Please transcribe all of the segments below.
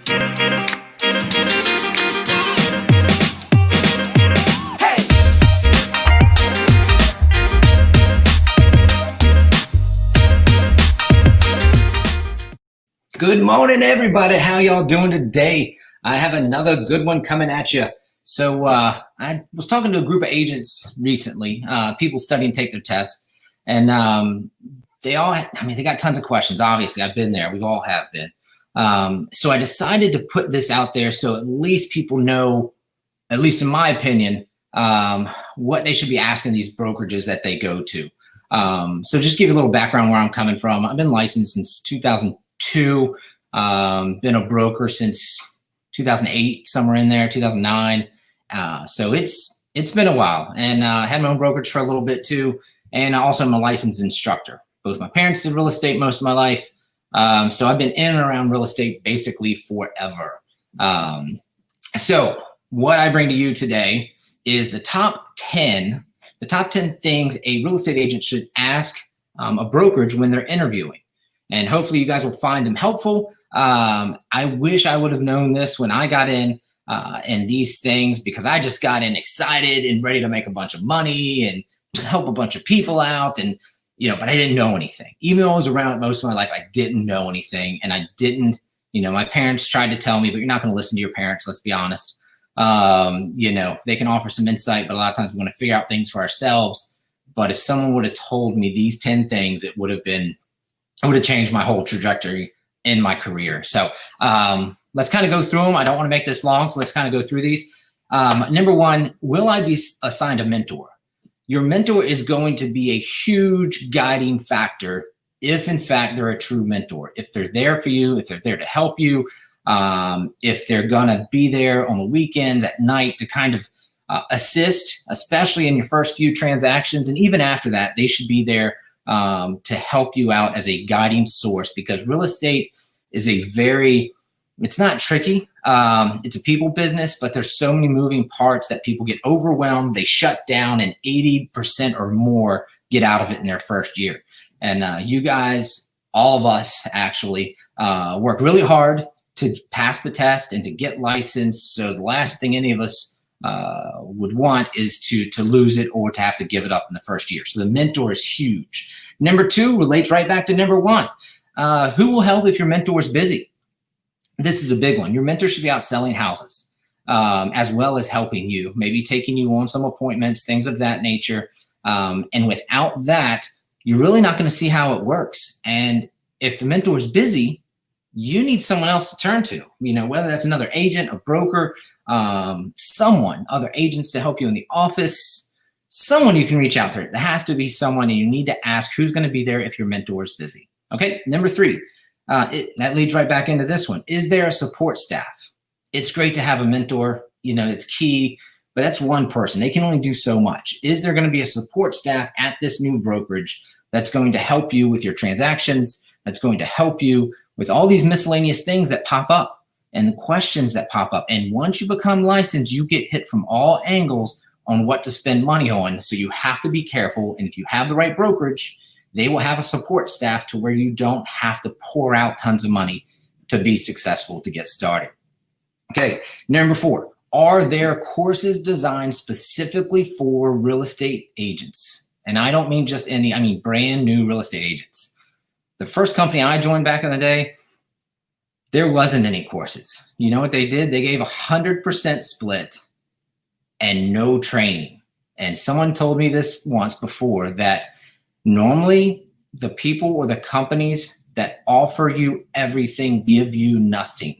Good morning, everybody. How y'all doing today? I have another good one coming at you. So I was talking to a group of agents recently, people studying to take their tests, and they got tons of questions. Obviously, I've been there. We all have been. So I decided to put this out there so at least people know, at least in my opinion, what they should be asking these brokerages that they go to. So just give you a little background where I'm coming from. I've been licensed since 2002. Been a broker since 2008, somewhere in there, 2009. So it's been a while, and I had my own brokerage for a little bit too. And also I'm a licensed instructor. Both my parents did real estate most of my life. So I've been in and around real estate basically forever. So what I bring to you today is the top 10 things a real estate agent should ask a brokerage when they're interviewing. And hopefully you guys will find them helpful. I wish I would have known this when I got in and these things, because I just got in excited and ready to make a bunch of money and help a bunch of people out. And, but I didn't know anything. Even though I was around it most of my life, I didn't know anything. And I didn't, my parents tried to tell me, but you're not going to listen to your parents. Let's be honest. They can offer some insight, but a lot of times we want to figure out things for ourselves. But if someone would have told me these 10 things, it would have changed my whole trajectory in my career. So let's kind of go through them. I don't want to make this long, so let's kind of go through these. Number one, will I be assigned a mentor? Your mentor is going to be a huge guiding factor if, in fact, they're a true mentor. If they're there for you, if they're there to help you, if they're going to be there on the weekends, at night to kind of assist, especially in your first few transactions. And even after that, they should be there to help you out as a guiding source, because real estate is it's not tricky. It's a people business, but there's so many moving parts that people get overwhelmed. They shut down, and 80% or more get out of it in their first year. And you guys, all of us actually, work really hard to pass the test and to get licensed. So the last thing any of us would want is to lose it or to have to give it up in the first year. So the mentor is huge. Number two relates right back to number one. Who will help if your mentor is busy? This is a big one. Your mentor should be out selling houses, as well as helping you, maybe taking you on some appointments, things of that nature. And without that, you're really not going to see how it works. And if the mentor is busy, you need someone else to turn to, whether that's another agent, a broker, other agents to help you in the office, someone you can reach out to. There has to be someone, and you need to ask who's going to be there if your mentor is busy. Okay. Number three, that leads right back into this one. Is there a support staff? It's great to have a mentor, it's key, but that's one person. They can only do so much. Is there going to be a support staff at this new brokerage that's going to help you with your transactions, that's going to help you with all these miscellaneous things that pop up and the questions that pop up? And once you become licensed, you get hit from all angles on what to spend money on. So you have to be careful. And if you have the right brokerage, they will have a support staff to where you don't have to pour out tons of money to be successful to get started. Okay, number four, are there courses designed specifically for real estate agents? And I don't mean just any, I mean brand new real estate agents. The first company I joined back in the day, there wasn't any courses. You know what they did? They gave 100% split and no training. And someone told me this once before, that normally the people or the companies that offer you everything give you nothing.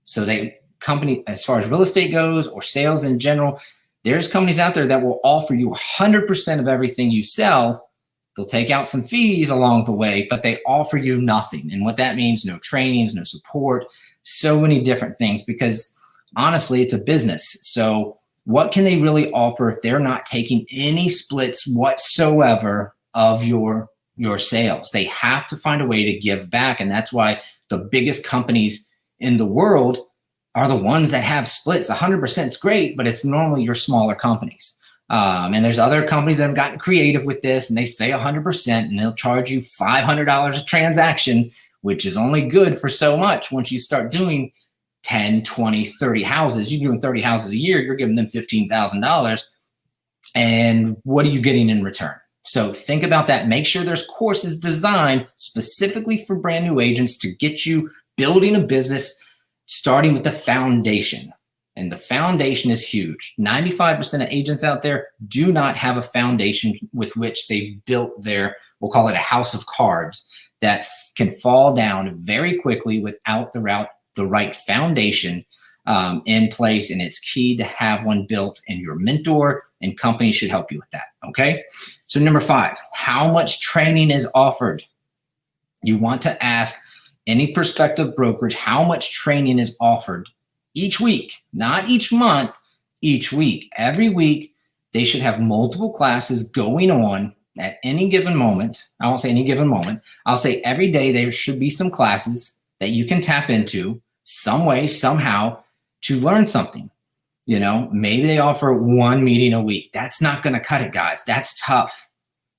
So as far as real estate goes or sales in general, there's companies out there that will offer you 100% of everything you sell. They'll take out some fees along the way, but they offer you nothing. And what that means, no trainings, no support, so many different things, because honestly, it's a business. So what can they really offer if they're not taking any splits whatsoever of your sales? They have to find a way to give back. And that's why the biggest companies in the world are the ones that have splits. 100% is great, but it's normally your smaller companies. And there's other companies that have gotten creative with this, and they say 100%, and they'll charge you $500 a transaction, which is only good for so much. Once you start doing 10, 20, 30 houses. You're doing 30 houses a year, you're giving them $15,000. And what are you getting in return? So think about that. Make sure there's courses designed specifically for brand new agents to get you building a business, starting with the foundation. And the foundation is huge. 95% of agents out there do not have a foundation with which they've built their, we'll call it a house of cards, that can fall down very quickly without the right foundation in place. And it's key to have one built, and your mentor and company should help you with that. Okay. So number 5, how much training is offered? You want to ask any prospective brokerage how much training is offered each week, not each month, each week. Every week, they should have multiple classes going on at any given moment. I won't say any given moment. I'll say every day there should be some classes that you can tap into some way, somehow, to learn something. You know, maybe they offer one meeting a week. That's not going to cut it, guys. That's tough.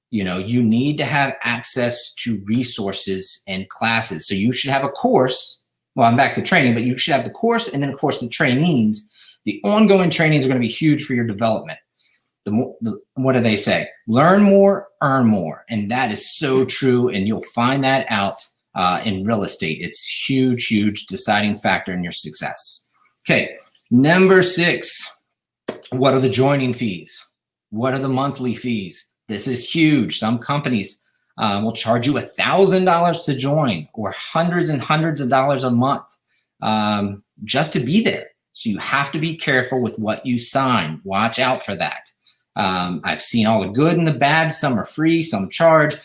You know, you need to have access to resources and classes. So you should have a course. Well, I'm back to training, but you should have the course, and then of course the trainings. The ongoing trainings are going to be huge for your development. What do they say? Learn more, earn more. And that is so true. And you'll find that out in real estate. It's huge, huge deciding factor in your success. Okay. Number 6, what are the joining fees? What are the monthly fees? This is huge. Some companies will charge you $1,000 to join, or hundreds and hundreds of dollars a month just to be there. So you have to be careful with what you sign. Watch out for that. I've seen all the good and the bad. Some are free, some charge.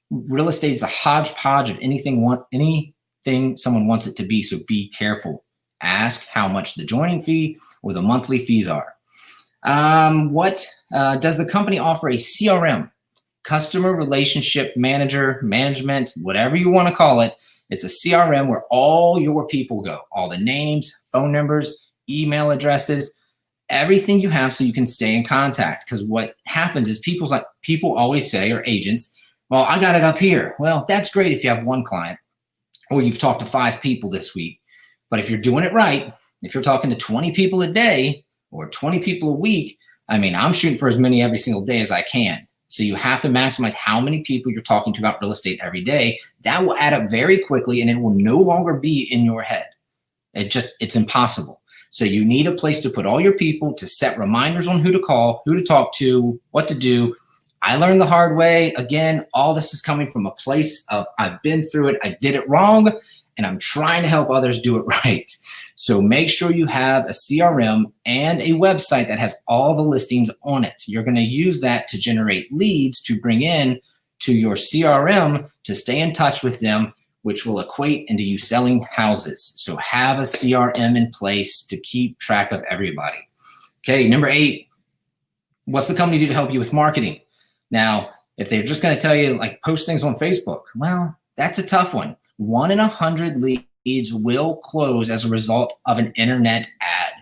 Real estate is a hodgepodge of anything someone wants it to be. So be careful. Ask how much the joining fee or the monthly fees are. What does the company offer? A CRM, customer relationship manager, management, whatever you want to call it. It's a CRM where all your people go, all the names, phone numbers, email addresses, everything you have, so you can stay in contact. Because what happens is people always say, or agents, well, I got it up here. Well, that's great if you have one client or you've talked to 5 people this week. But if you're doing it right, if you're talking to 20 people a day or 20 people a week, I mean, I'm shooting for as many every single day as I can. So you have to maximize how many people you're talking to about real estate every day. That will add up very quickly, and it will no longer be in your head. It's impossible. So you need a place to put all your people, to set reminders on who to call, who to talk to, what to do. I learned the hard way. Again, all this is coming from a place of I've been through it. I did it wrong, and I'm trying to help others do it right. So make sure you have a CRM and a website that has all the listings on it. You're going to use that to generate leads to bring in to your CRM to stay in touch with them, which will equate into you selling houses. So have a CRM in place to keep track of everybody. Okay, number 8, what's the company do to help you with marketing? Now, if they're just going to tell you, like, post things on Facebook, well, that's a tough one. 1 in 100 leads will close as a result of an internet ad.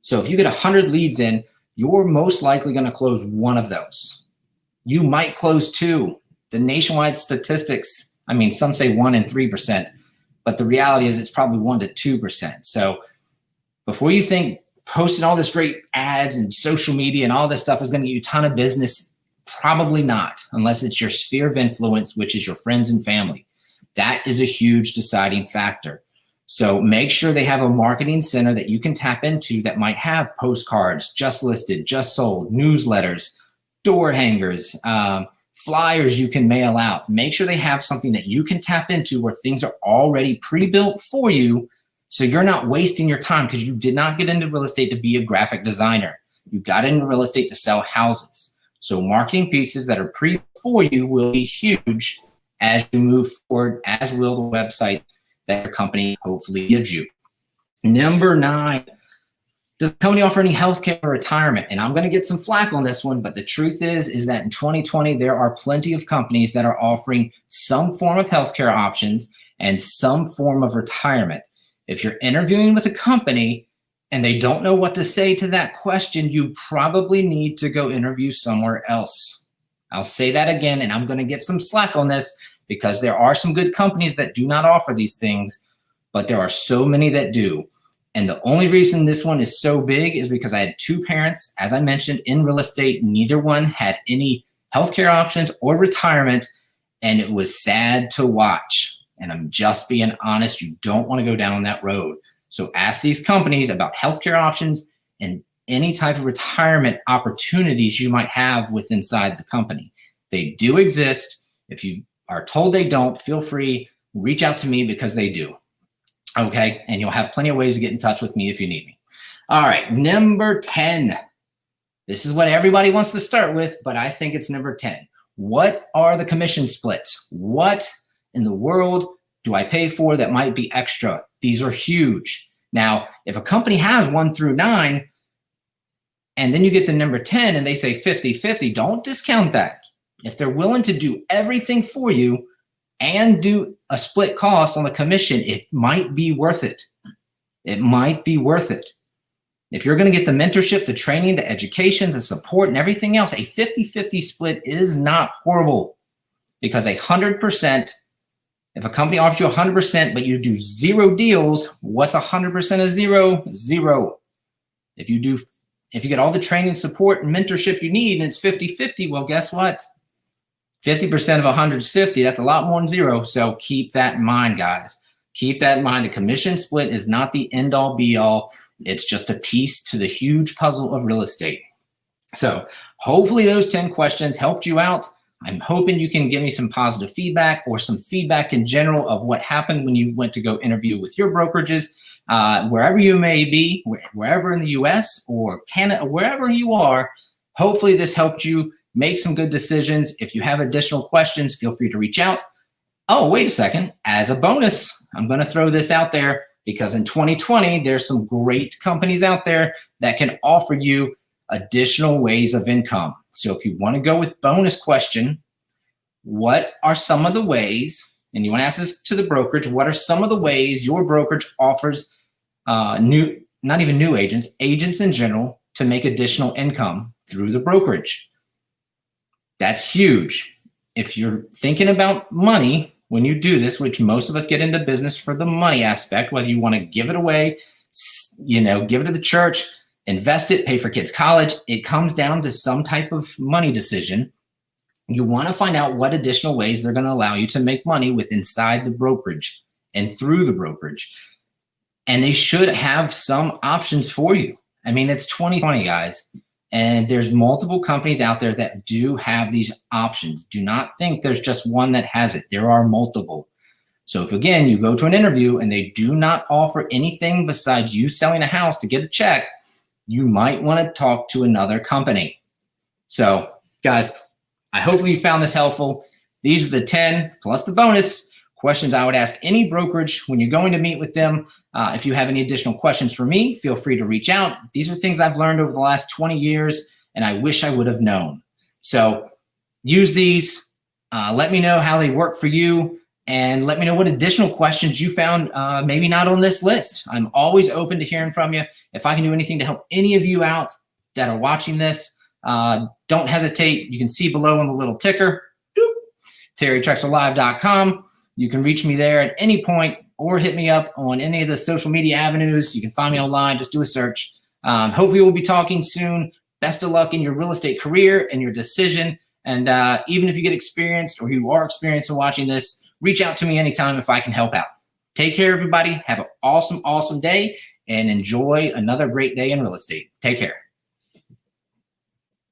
So if you get 100 leads in, you're most likely going to close 1 of those. You might close 2. The nationwide statistics, I mean, some say 1 in 3%, but the reality is it's probably 1 to 2%. So before you think posting all this great ads and social media and all this stuff is going to get you a ton of business, probably not, unless it's your sphere of influence, which is your friends and family. That is a huge deciding factor. So make sure they have a marketing center that you can tap into that might have postcards, just listed, just sold, newsletters, door hangers, flyers you can mail out. Make sure they have something that you can tap into where things are already pre-built for you, so you're not wasting your time, because you did not get into real estate to be a graphic designer. You got into real estate to sell houses. So marketing pieces that are pre for you will be huge as you move forward, as will the website that your company hopefully gives you. Number 9, does the company offer any healthcare or retirement? And I'm going to get some flack on this one, but the truth is that in 2020, there are plenty of companies that are offering some form of healthcare options and some form of retirement. If you're interviewing with a company and they don't know what to say to that question, you probably need to go interview somewhere else. I'll say that again, and I'm going to get some slack on this, because there are some good companies that do not offer these things, but there are so many that do. And the only reason this one is so big is because I had two parents, as I mentioned, in real estate. Neither one had any healthcare options or retirement, and it was sad to watch. And I'm just being honest, you don't want to go down that road. So ask these companies about healthcare options and any type of retirement opportunities you might have inside the company. They do exist. If you are told they don't, feel free, reach out to me because they do. Okay, and you'll have plenty of ways to get in touch with me if you need me. All right, number 10. This is what everybody wants to start with, but I think it's number 10. What are the commission splits? What in the world do I pay for that might be extra? These are huge. Now, if a company has 1 through 9, and then you get to number 10 and they say 50-50, don't discount that. If they're willing to do everything for you and do a split cost on the commission, it might be worth it. It might be worth it. If you're going to get the mentorship, the training, the education, the support, and everything else, a 50-50 split is not horrible, because 100%, if a company offers you 100%, but you do 0 deals, what's 100% of 0? 0. If you get all the training, support, and mentorship you need, and it's 50-50, well, guess what? 50% of 100 is 50. That's a lot more than 0. So keep that in mind, guys. Keep that in mind. The commission split is not the end all be all. It's just a piece to the huge puzzle of real estate. So hopefully those 10 questions helped you out. I'm hoping you can give me some positive feedback or some feedback in general of what happened when you went to go interview with your brokerages, wherever you may be, wherever in the US or Canada, wherever you are. Hopefully this helped you make some good decisions. If you have additional questions, feel free to reach out. Oh, wait a second. As a bonus, I'm going to throw this out there, because in 2020, there's some great companies out there that can offer you additional ways of income. So if you want to go with bonus question, what are some of the ways, and you want to ask this to the brokerage, what are some of the ways your brokerage offers not even new agents in general, to make additional income through the brokerage? That's huge. If you're thinking about money when you do this, which most of us get into business for the money aspect, whether you want to give it away, give it to the church, invest it, pay for kids' college, it comes down to some type of money decision. You want to find out what additional ways they're going to allow you to make money with inside the brokerage and through the brokerage. And they should have some options for you. I mean, it's 2020, guys. And there's multiple companies out there that do have these options. Do not think there's just one that has it. There are multiple. So if, again, you go to an interview and they do not offer anything besides you selling a house to get a check, you might want to talk to another company. So, guys, hopefully you found this helpful. These are the 10 plus the bonus questions I would ask any brokerage when you're going to meet with them. If you have any additional questions for me, feel free to reach out. These are things I've learned over the last 20 years, and I wish I would have known. So use these. Let me know how they work for you, and let me know what additional questions you found maybe not on this list. I'm always open to hearing from you. If I can do anything to help any of you out that are watching this, don't hesitate. You can see below on the little ticker, TerryTrexelLive.com. You can reach me there at any point, or hit me up on any of the social media avenues. You can find me online. Just do a search. Hopefully we'll be talking soon. Best of luck in your real estate career and your decision. And even if you get experienced, or you are experienced in watching this, reach out to me anytime if I can help out. Take care, everybody. Have an awesome, awesome day, and enjoy another great day in real estate. Take care.